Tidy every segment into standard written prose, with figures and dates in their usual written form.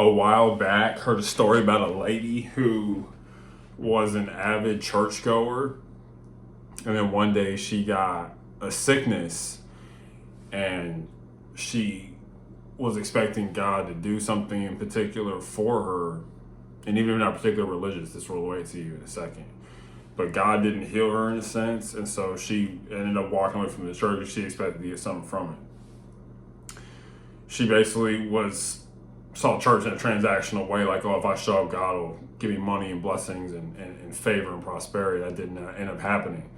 a while back heard a story about a lady who was an avid churchgoer, and then one day she got a sickness, and she was expecting God to do something in particular for her, and even if not particularly religious, this will relate to you in a second. But God didn't heal her in a sense, and so she ended up walking away from the church. She expected to get something from it. She basically saw church in a transactional way, like, oh, if I show up, God will give me money and blessings and favor and prosperity. That didn't end up happening.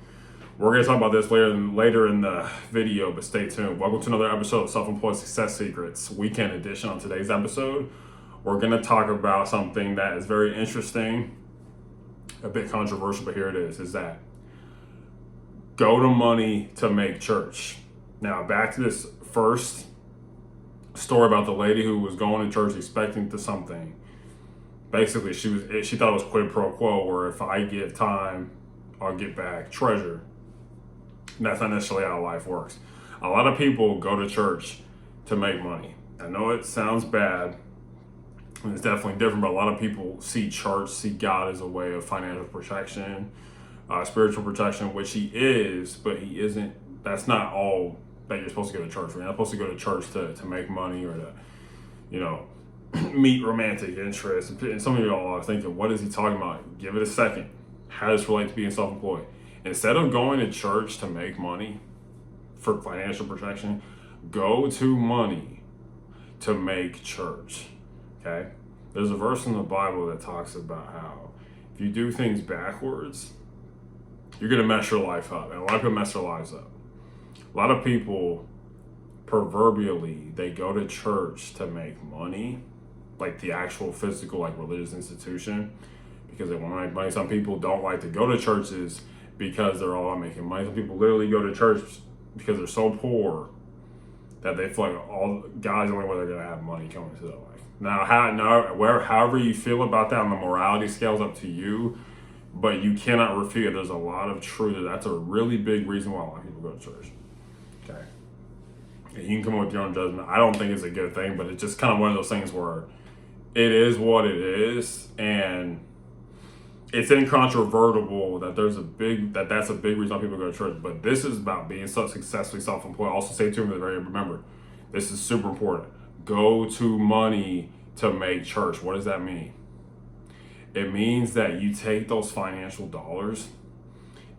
We're going to talk about this later in the video, but stay tuned. Welcome to another episode of Self-Employed Success Secrets, weekend edition. On today's episode, we're going to talk about something that is very interesting, a bit controversial, but here it is that go to money to make church. Now, back to this first story about the lady who was going to church expecting to something. Basically, she thought it was quid pro quo, where if I give time, I'll get back treasure. And that's not necessarily how life works. A lot of people go to church to make money. I know it sounds bad, and it's definitely different, but a lot of people see church, see God as a way of financial protection, spiritual protection, which he is, but he isn't. That's not all that you're supposed to go to church for. You're not supposed to go to church to make money or to, meet romantic interests. And some of y'all are thinking, what is he talking about? Give it a second. How does this relate to being self-employed? Instead of going to church to make money for financial protection, go to money to make church. Okay? There's a verse in the Bible that talks about how if you do things backwards, you're going to mess your life up. And a lot of people mess their lives up. A lot of people, proverbially, they go to church to make money, like the actual physical, like religious institution, because they want to make money. Some people don't like to go to churches because they're all about making money. Some people literally go to church because they're so poor that they feel like God's the only way they're going to have money coming into their life. Now, however you feel about that on the morality scale is up to you, but you cannot refute there's a lot of truth. That's a really big reason why a lot of people go to church. Okay. And you can come up with your own judgment. I don't think it's a good thing, but it's just kind of one of those things where it is what it is, and it's incontrovertible that that's a big reason why people go to church. But this is about being successfully self-employed. Also, stay tuned for the very remember, this is super important. Go to money to make church. What does that mean? It means that you take those financial dollars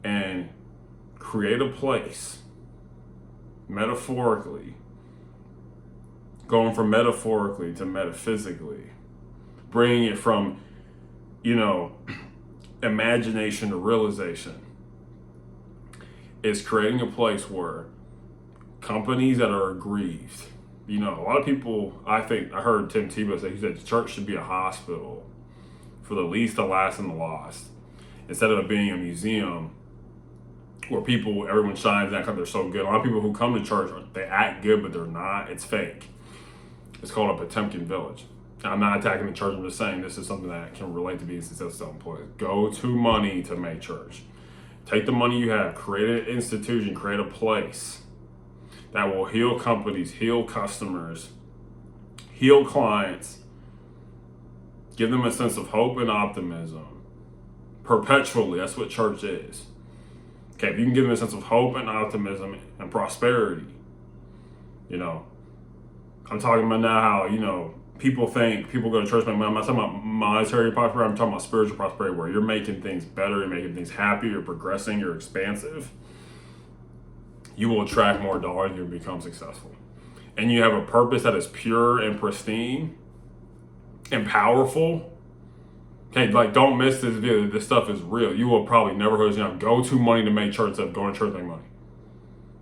and create a place, metaphorically, going from metaphorically to metaphysically, bringing it from, imagination to realization, is creating a place where companies that are aggrieved, a lot of people, I heard Tim Tebow say, he said the church should be a hospital for the least, the last, and the lost, instead of being a museum where everyone shines that because they're so good. A lot of people who come to church, they act good, but they're not. It's fake. It's called a Potemkin village. I'm not attacking the church. I'm just saying this is something that can relate to being successful self-employed. Go to money to make church. Take the money you have, create an institution, create a place that will heal companies, heal customers, heal clients, give them a sense of hope and optimism perpetually. That's what church is. Okay, if you can give them a sense of hope and optimism and prosperity, I'm talking about now how, people go to church, but I'm not talking about monetary prosperity, I'm talking about spiritual prosperity, where you're making things better, you're making things happy, you're progressing, you're expansive. You will attract more dollars and you'll become successful. And you have a purpose that is pure and pristine and powerful. Okay, don't miss this video. This stuff is real. You will probably never heard this. Go to money to make church instead of going to church to make money.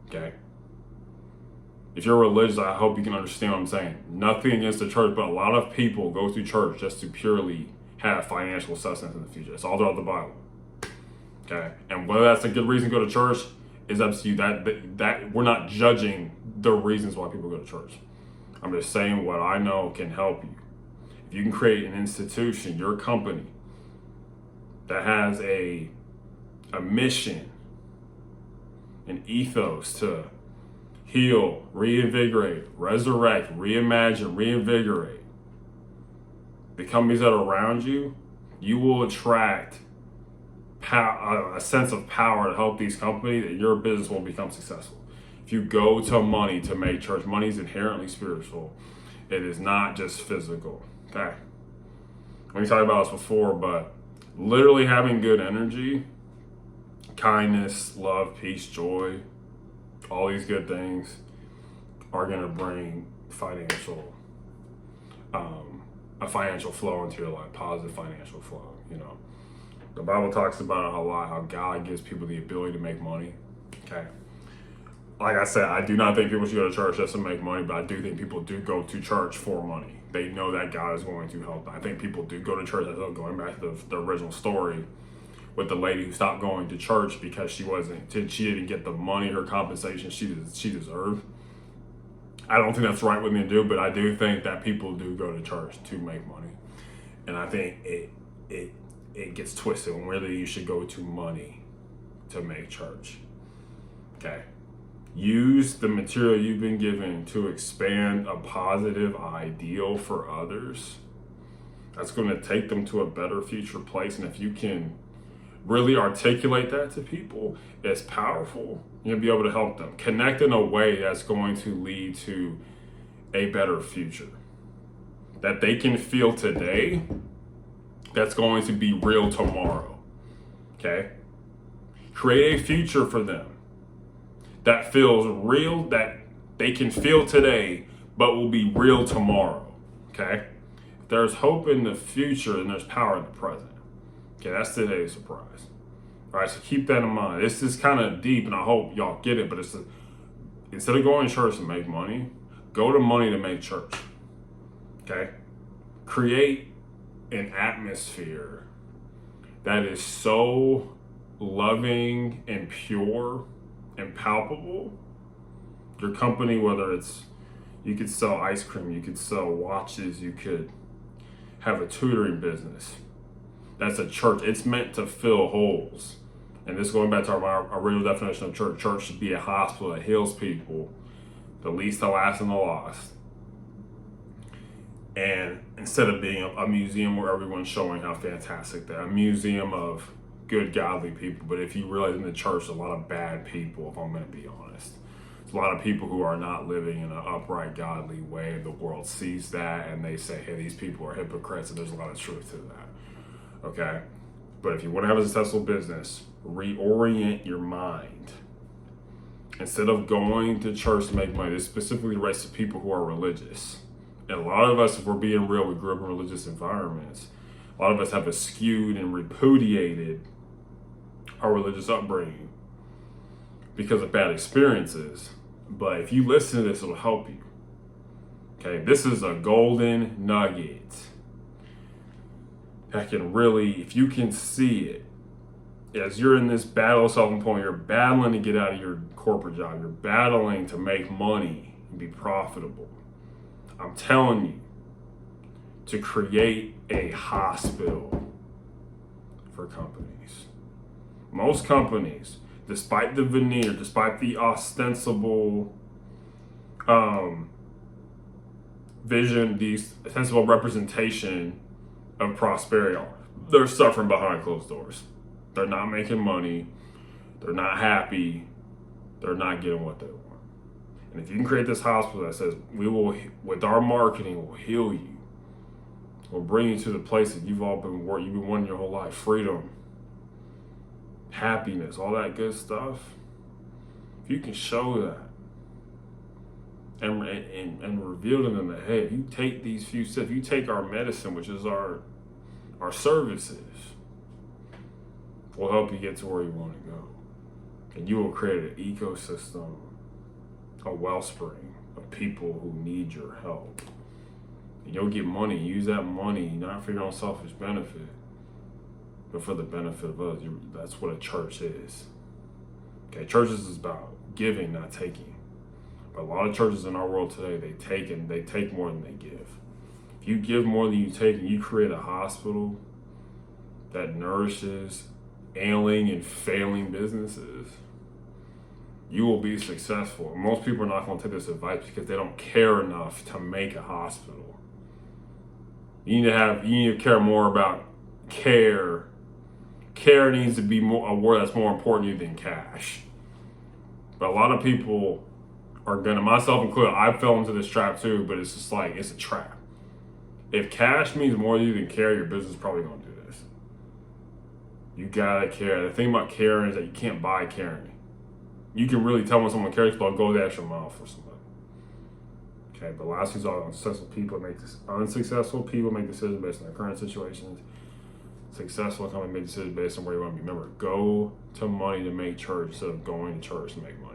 Okay? If you're religious, I hope you can understand what I'm saying. Nothing against the church, but a lot of people go to church just to purely have financial sustenance in the future. It's all throughout the Bible. Okay? And whether that's a good reason to go to church is up to you. That we're not judging the reasons why people go to church. I'm just saying what I know can help you. If you can create an institution, your company, that has a mission, an ethos to heal, reinvigorate, resurrect, reimagine, reinvigorate, the companies that are around you, you will attract a sense of power to help these companies, and your business will become successful. If you go to money to make church, money is inherently spiritual. It is not just physical. Okay. We talked about this before, but literally having good energy, kindness, love, peace, joy, all these good things are going to bring a financial flow into your life, positive financial flow. The Bible talks about a lot, how God gives people the ability to make money. Okay. Like I said, I do not think people should go to church just to make money, but I do think people do go to church for money. They know that God is going to help them. I think people do go to church, going back to the original story with the lady who stopped going to church because she didn't get the money, her compensation she deserved. I don't think that's right with me to do, but I do think that people do go to church to make money. And I think it gets twisted when really you should go to money to make church. Okay. Use the material you've been given to expand a positive ideal for others. That's going to take them to a better future place. And if you can really articulate that to people, it's powerful. You'll be able to help them connect in a way that's going to lead to a better future that they can feel today, that's going to be real tomorrow. Okay? Create a future for them that feels real, that they can feel today, but will be real tomorrow. Okay? If there's hope in the future, and there's power in the present. Okay, that's today's surprise. All right, so keep that in mind. This is kind of deep, and I hope y'all get it, but instead of going to church to make money, go to money to make church. Okay? Create an atmosphere that is so loving and pure and palpable. Your company, whether it's, you could sell ice cream, you could sell watches, you could have a tutoring business. That's a church. It's meant to fill holes. And this, going back to our original definition of church, church should be a hospital that heals people, the least, the last, and the lost. And instead of being a museum where everyone's showing how fantastic they're, a museum of good, godly people. But if you realize in the church, a lot of bad people, if I'm going to be honest. There's a lot of people who are not living in an upright, godly way. The world sees that and they say, hey, these people are hypocrites, and there's a lot of truth to that. Okay? But if you want to have a successful business, reorient your mind. Instead of going to church to make money, this specifically relates to people who are religious. And a lot of us, if we're being real, we grew up in religious environments. A lot of us have a skewed and repudiated our religious upbringing because of bad experiences. But if you listen to this, it'll help you. Okay, this is a golden nugget that can really, if you can see it, as you're in this battle of self-employment, you're battling to get out of your corporate job, you're battling to make money and be profitable. I'm telling you to create a hospital for companies. Most companies, despite the veneer, despite the ostensible vision, the ostensible representation of prosperity, they're suffering behind closed doors. They're not making money. They're not happy. They're not getting what they want. And if you can create this hospital that says, we will, with our marketing, we'll heal you. We'll bring you to the place that you've been wanting your whole life. Freedom, happiness, all that good stuff. If you can show that and reveal to them that, hey, if you take these few steps, you take our medicine, which is our services, will help you get to where you want to go. And you will create an ecosystem, a wellspring of people who need your help. And you'll get money. Use that money not for your own selfish benefit, but for the benefit of others. That's what a church is. Okay, churches is about giving, not taking. But a lot of churches in our world today, they take more than they give. If you give more than you take, and you create a hospital that nourishes ailing and failing businesses, you will be successful. Most people are not going to take this advice because they don't care enough to make a hospital. You need to care more about care. Care needs to be more a word that's more important to you than cash. But a lot of people are gonna, myself included, I fell into this trap too, but it's just like, it's a trap. If cash means more to you than care, your business is probably gonna do this. You gotta care. The thing about caring is that you can't buy caring. You can really tell when someone cares, but go the extra mile for somebody. Okay, but last thing's all unsuccessful people make decisions based on their current situations. Successful companies make decisions based on where you want to be. Remember, go to money to make church instead of going to church to make money.